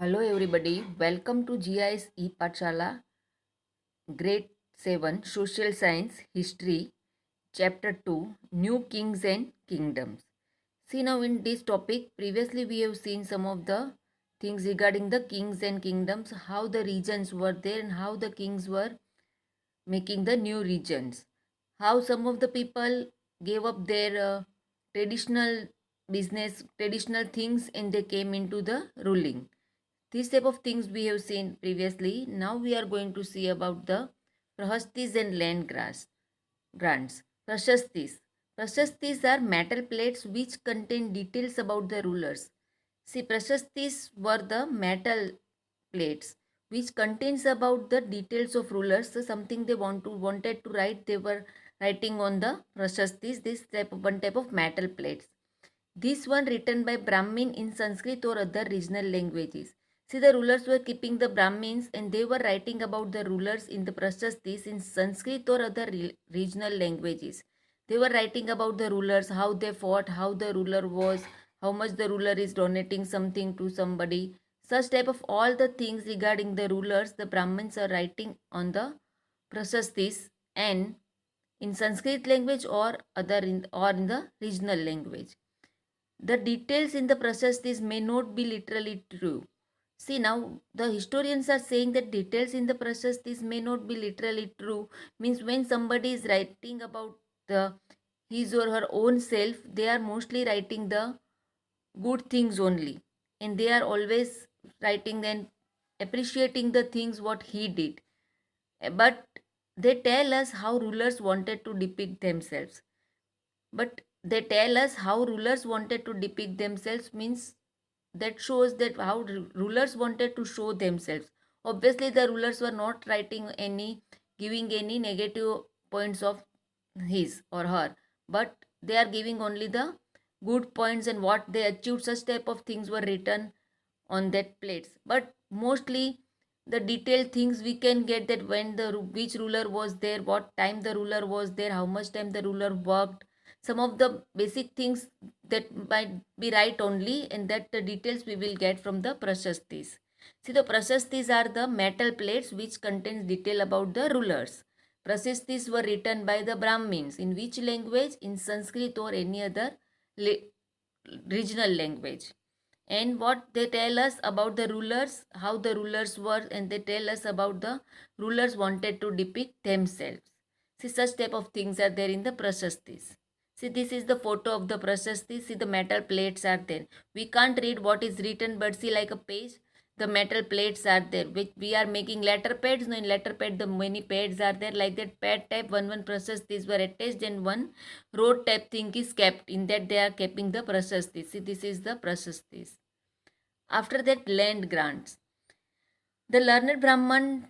Hello everybody, welcome to GIS Pathshala, Grade 7, Social Science, History, Chapter 2, New Kings and Kingdoms. See now in this topic, previously we have seen some of the things regarding the kings and kingdoms, how the regions were there and how the kings were making the new regions. How some of the people gave up their traditional business, traditional things and they came into the ruling. These type of things we have seen previously. Now we are going to see about the prahastis and grants. Prashastis. Prashastis are metal plates which contain details about the rulers. See, prashastis were the metal plates which contains about the details of rulers. So something they wanted to write, they were writing on the prashastis. This type of metal plates. This one written by Brahmin in Sanskrit or other regional languages. See, the rulers were keeping the Brahmins and they were writing about the rulers in the Prashastis in Sanskrit or other regional languages. They were writing about the rulers, how they fought, how the ruler was, how much the ruler is donating something to somebody. Such type of all the things regarding the rulers, the Brahmins are writing on the Prashastis and in Sanskrit language or in the regional language. The details in the process may not be literally true. See now the historians are saying that details in the process may not be literally true, means when somebody is writing about the his or her own self, they are mostly writing the good things only, and they are always writing and appreciating the things what he did. But they tell us how rulers wanted to depict themselves. But they tell us how rulers wanted to depict themselves, means that shows that how rulers wanted to show themselves. Obviously the rulers were not writing any, giving any negative points of his or her, but they are giving only the good points and what they achieved. Such type of things were written on that plates. But mostly the detailed things we can get, that when the which ruler was there, what time the ruler was there, how much time the ruler worked, some of the basic things that might be right only, and that the details we will get from the prashastis. See, the prashastis are the metal plates which contains detail about the rulers. Prashastis were written by the Brahmins. In which language? In Sanskrit or any other regional language. And what they tell us about the rulers, how the rulers were, and they tell us about the rulers wanted to depict themselves. See, such type of things are there in the prashastis. See, this is the photo of the prashastis. See, the metal plates are there. We can't read what is written, but see, like a page, the metal plates are there, which we are making letter pads. No, in letter pad the many pads are there, like that pad type. One prashastis were attached and one road type thing is kept. In that they are keeping the prashastis. See, this is the prashastis. After that, land grants. The learned Brahmins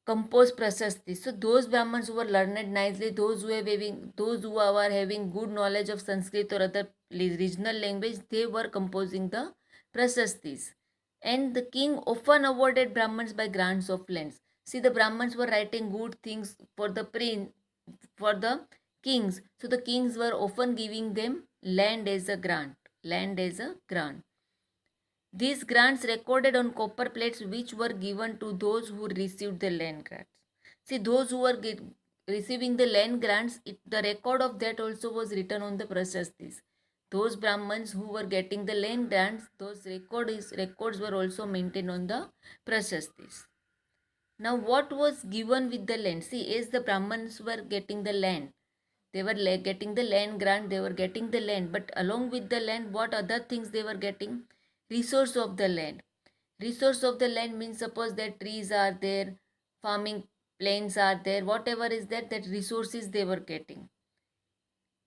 compose prashastis. So those Brahmins who were learned nicely, those who are having good knowledge of Sanskrit or other regional language, they were composing the prashastis. And the king often awarded Brahmins by grants of lands. See, the Brahmins were writing good things for the prince, for the kings. So the kings were often giving them land as a grant. Land as a grant. These grants recorded on copper plates which were given to those who received the land grants. See, those who were receiving the land grants, the record of that also was written on the prashastis. Those Brahmins who were getting the land grants, those records were also maintained on the prashastis. Now, what was given with the land? See, as the Brahmins were getting the land, they were getting the land grant, they were getting the land, but along with the land, what other things they were getting? Resource of the land. Resource of the land means suppose that trees are there, farming plains are there, whatever is that, that resources they were getting.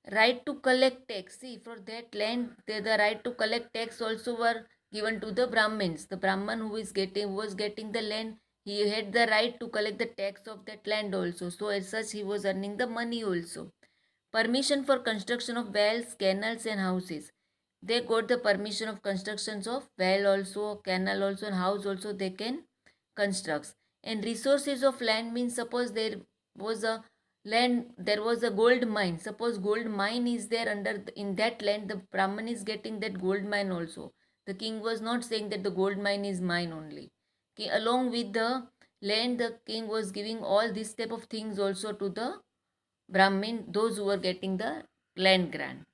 Right to collect tax. See, for that land, the right to collect tax also were given to the Brahmins. The Brahman who was getting the land, he had the right to collect the tax of that land also. So as such, he was earning the money also. Permission for construction of wells, canals and houses. They got the permission of constructions of well also, canal also and house also they can construct. And resources of land means suppose there was a land, there was a gold mine. Suppose gold mine is there under in that land, the Brahman is getting that gold mine also. The king was not saying that the gold mine is mine only. Along with the land, the king was giving all these type of things also to the Brahmin, those who were getting the land grant.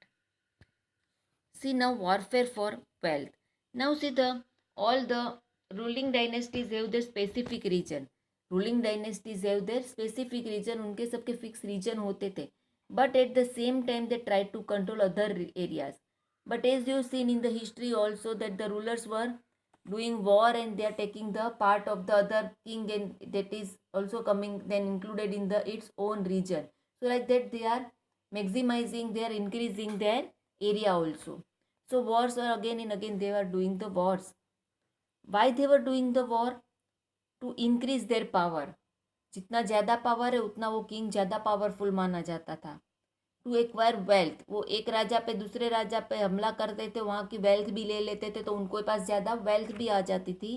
See now warfare for wealth. Now see the all the ruling dynasties have their specific region. Ruling dynasties have their specific region. उनके सबके fixed region होते थे. But at the same time they tried to control other areas. But as you've seen in the history also that the rulers were doing war and they are taking the part of the other king and that is also coming then included in the its own region. So like that they are maximizing, they are increasing their area also. So wars are again and again they were doing the wars. Why they were doing the war? To increase their power. जितना ज़्यादा power है उतना वो king ज़्यादा powerful माना जाता था. To acquire wealth, वो एक राजा पे दूसरे राजा पे हमला करते थे, वहाँ की वेल्थ भी ले लेते थे तो उनको पास ज़्यादा वेल्थ भी आ जाती थी.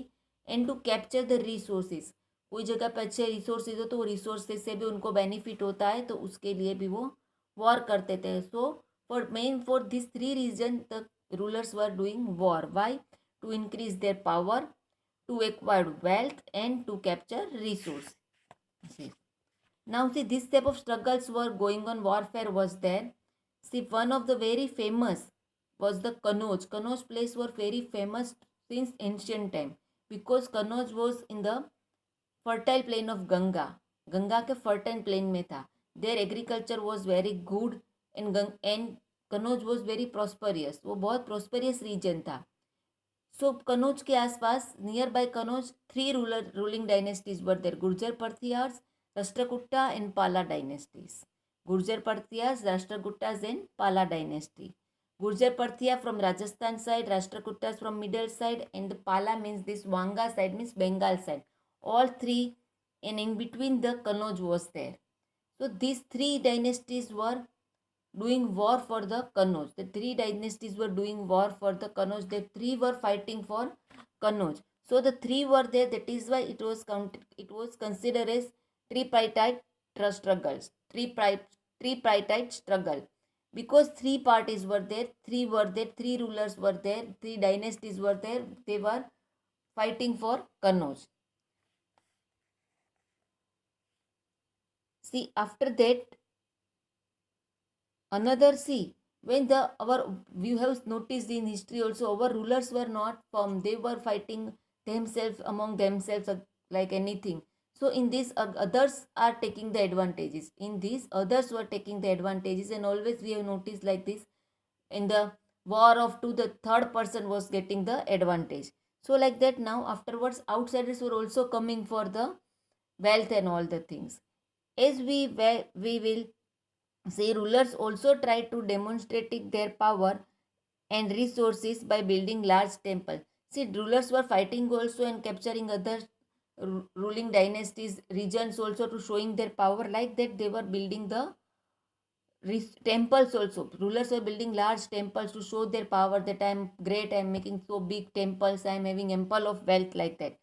And to capture the resources, कोई जगह पे अच्छे रिसोर्सेज हो तो वो रिसोर्सेज से भी उनको बेनिफिट होता है तो उसके लिए भी वो वॉर करते थे. So for this three reason the rulers were doing war. Why? To increase their power, to acquire wealth and to capture resources. Now see this type of struggles were going on, warfare was there. See one of the very famous was the Kanauj. Kanauj place were very famous since ancient time because Kanauj was in the fertile plain of Ganga. Ganga के fertile plain में था. There agriculture was very good and Kannauj was very prosperous. वो बहुत prosperous region था. So Kannauj के आसपास nearby Kannauj three ruling dynasties were there. Gurjar Pratiharas, Rashtrakuta and Pala dynasties. Gurjar Pratiharas, Rashtrakutas and Pala dynasty. Gurjar Parthia from Rajasthan side, Rashtrakutas from middle side, and Pala means this Wanga side means Bengal side. All three, and in between the Kanauj was there. So these three dynasties were doing war for the Kanauj. The three dynasties were doing war for the Kanauj. The three were fighting for Kanauj. So the three were there. That is why it was considered as tripartite struggles. Tripartite struggle. Because three parties were there, three rulers were there, three dynasties were there, they were fighting for Kanauj. See, after that, another when we have noticed in history also, our rulers were not firm, they were fighting themselves among themselves like anything. So in this, others are taking the advantages. In this, others were taking the advantages, and always we have noticed like this. In the war of two, the third person was getting the advantage. So like that now afterwards, outsiders were also coming for the wealth and all the things. As we will say, rulers also tried to demonstrate their power and resources by building large temples. See, rulers were fighting also and capturing other ruling dynasties, regions also to showing their power. Like that they were building the temples also. Rulers were building large temples to show their power that I am great, I am making so big temples, I am having ample of wealth, like that.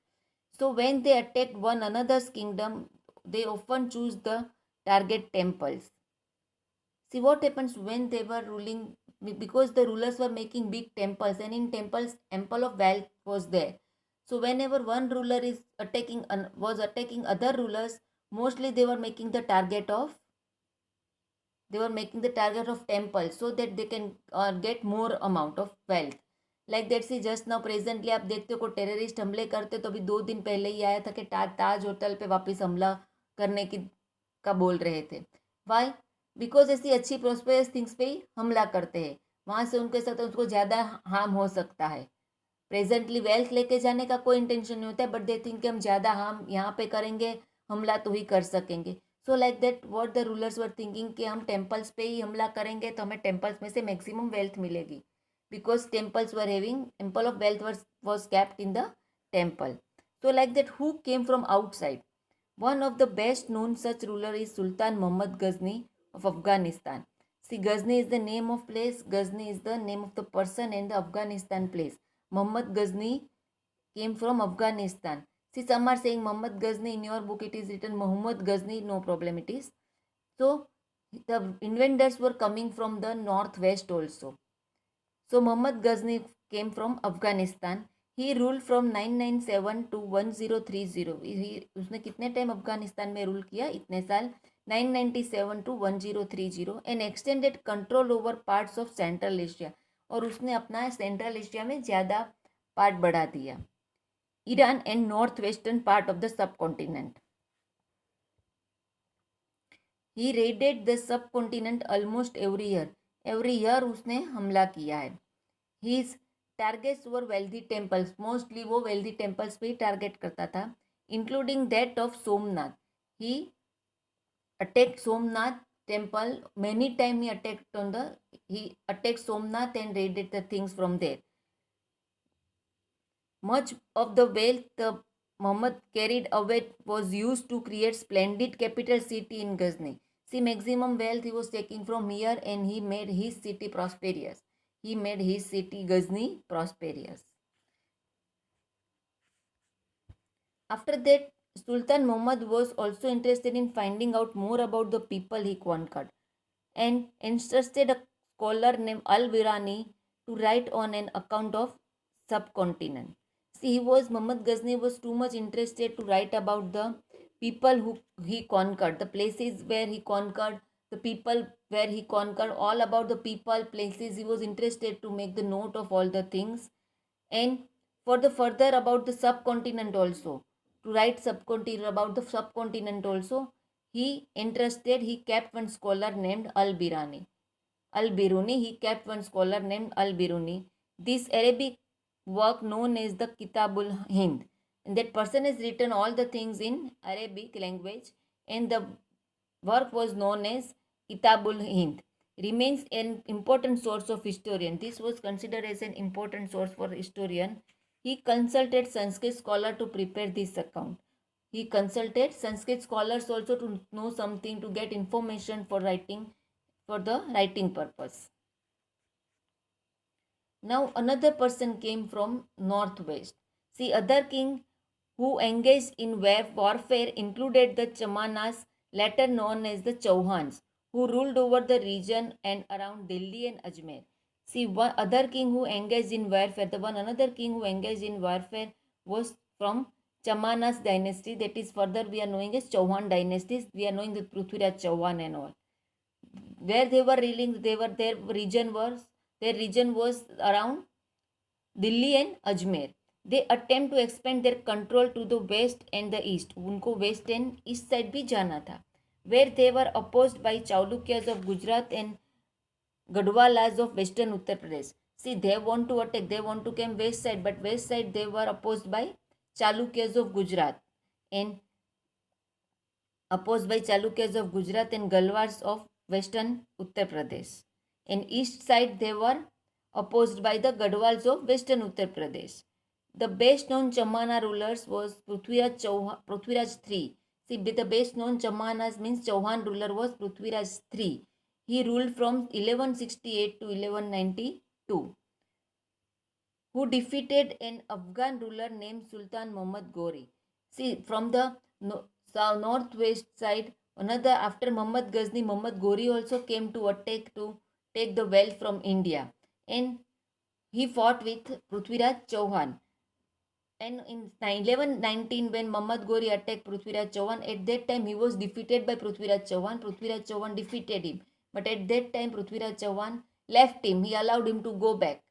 So when they attacked one another's kingdom, they often choose the target temples. See what happens when they were ruling, because the rulers were making big temples, and in temples ample of wealth was there. So whenever one ruler is was attacking other rulers, mostly they were making the target of temples so that they can get more amount of wealth. Like that, see just now presently आप देखते हो terrorist हमले करते तो अभी 2 दिन पहले ही आया था कि ताज होटल पे वापस हमला करने की का बोल रहे थे. वाई? बिकॉज ऐसी अच्छी प्रोस्पेरस थिंग्स पे ही हमला करते हैं. वहाँ से उनके साथ उसको ज़्यादा हार्म हो सकता है. प्रेजेंटली वेल्थ लेके जाने का कोई इंटेंशन नहीं होता है, बट दे थिंक कि हम ज़्यादा हार्म यहाँ पे करेंगे, हमला तो ही कर सकेंगे. So like that what the rulers were thinking कि हम टेम्पल्स पे ही हमला करेंगे तो हमें टेम्पल्स में से मैक्सिमम वेल्थ मिलेगी, because temples were having ample of wealth was kept in the temple. So like that, who came from outside? One of the best known such ruler is Sultan Muhammad Ghazni of Afghanistan. See, Ghazni is the name of place, Ghazni is the name of the person, and the Afghanistan place. Muhammad Ghazni came from Afghanistan. See, some are saying Muhammad Ghazni. In your book it is written Muhammad Ghazni. No problem, it is. So the invaders were coming from the northwest also. So Muhammad Ghazni came from Afghanistan. He ruled from 997 to 1030. उसने कितने time Afghanistan में rule किया? इतने साल, 997 to 1030, and extended control over parts of Central Asia. और उसने अपना central Asia में ज़्यादा पार्ट बढ़ा दिया. Iran and north western part of the subcontinent. He raided the subcontinent almost every year उसने हमला किया है. His targets were wealthy temples. Mostly वो वेल्दी टेम्पल्स पे ही टारगेट करता था, including that of Somnath. He attack Somnath temple many time. He attacked Somnath and raided the things from there. Much of the wealth the Muhammad carried away was used to create splendid capital city in Ghazni. See, maximum wealth he was taking from here and he made his city prosperous. He made his city Ghazni prosperous. After that, Sultan Muhammad was also interested in finding out more about the people he conquered and entrusted a scholar named Al-Birani to write on an account of subcontinent. See, Muhammad Ghazni was too much interested to write about the people who he conquered, the places where he conquered, the people where he conquered, all about the people, places. He was interested to make the note of all the things, and for the further about the subcontinent also, to write subcontinent about the subcontinent also, he kept one scholar named Al-Biruni. He kept one scholar named Al-Biruni. This Arabic work known as the Kitabul Hind. And that person has written all the things in Arabic language, and the work was known as Kitabul Hind. Remains an important source of historian. This was considered as an important source for historian. He consulted Sanskrit scholar to prepare this account. He consulted Sanskrit scholars also to know something, to get information for writing, for the writing purpose. Now another person came from northwest. See, other king who engaged in warfare included the Chamanas, later known as the Chauhans, who ruled over the region and around Delhi and Ajmer. See, one other king who engaged in warfare, another king who engaged in warfare was from Chamanas dynasty. That is, further we are knowing as Chauhan dynasties. We are knowing the Prithviraj Chauhan and all. Where they were ruling, their region was around Delhi and Ajmer. They attempt to expand their control to the west and the east. उनको west and east side भी जाना था. Where they were opposed by Chaulukyas of Gujarat and Gadwalas of western Uttar Pradesh. See, they want to attack, they want to come west side, but west side they were opposed by Chalukyas of Gujarat and Galwars of western Uttar Pradesh. And east side they were opposed by the Gadwals of western Uttar Pradesh. The best known Chamana rulers was Prithviraj III. See, the best known Chamanas means Chauhan ruler was Prithviraj III. He ruled from 1168 to 1192. Who defeated an Afghan ruler named Sultan Muhammad Ghori. See, from the northwest side, another after Muhammad Ghazni, Muhammad Ghori also came to attack to take the wealth from India, and he fought with Prithviraj Chauhan. And in 1119, when Muhammad Ghori attacked Prithviraj Chauhan, at that time he was defeated by Prithviraj Chauhan. Prithviraj Chauhan defeated him, but at that time Prithviraj Chauhan left him. He allowed him to go back.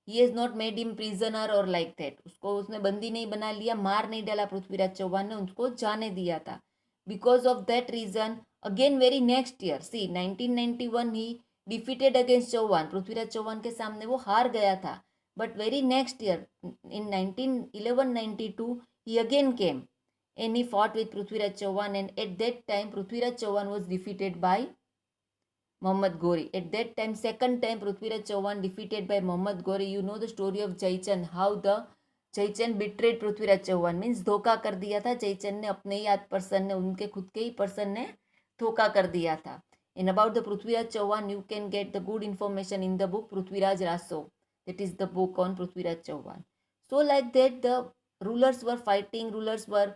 He has not made him prisoner or like that. उसने बंदी नहीं बना लिया, मार नहीं डाला पृथ्वीराज चौहान ने, उसको जाने दिया था. Because of that reason, again very next year, see 1991 he defeated against Chauhan. Prithviraj Chauhan के सामने वो हार गया था. But very next year, in 1192, he again came and he fought with Prithviraj Chauhan, and at that time Prithviraj Chauhan was defeated by Muhammad Ghori. At that time, second time Prithviraj Chauhan defeated by Muhammad Ghori. You know the story of Jaichand, how the Jaichand betrayed Prithviraj Chauhan, means धोखा कर दिया था जयचंद ने, अपने ही person ने, उनके खुद के ही पर्सन ने धोखा कर दिया था. And about the Prithviraj Chauhan, you can get the good information in the book Prithviraj Raso. That is the book on Prithviraj Chauhan. So like that, the rulers were fighting, rulers were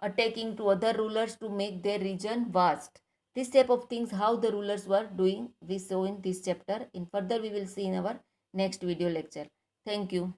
attacking to other rulers to make their region vast. This type of things, how the rulers were doing, we saw in this chapter. In further we will see in our next video lecture. Thank you.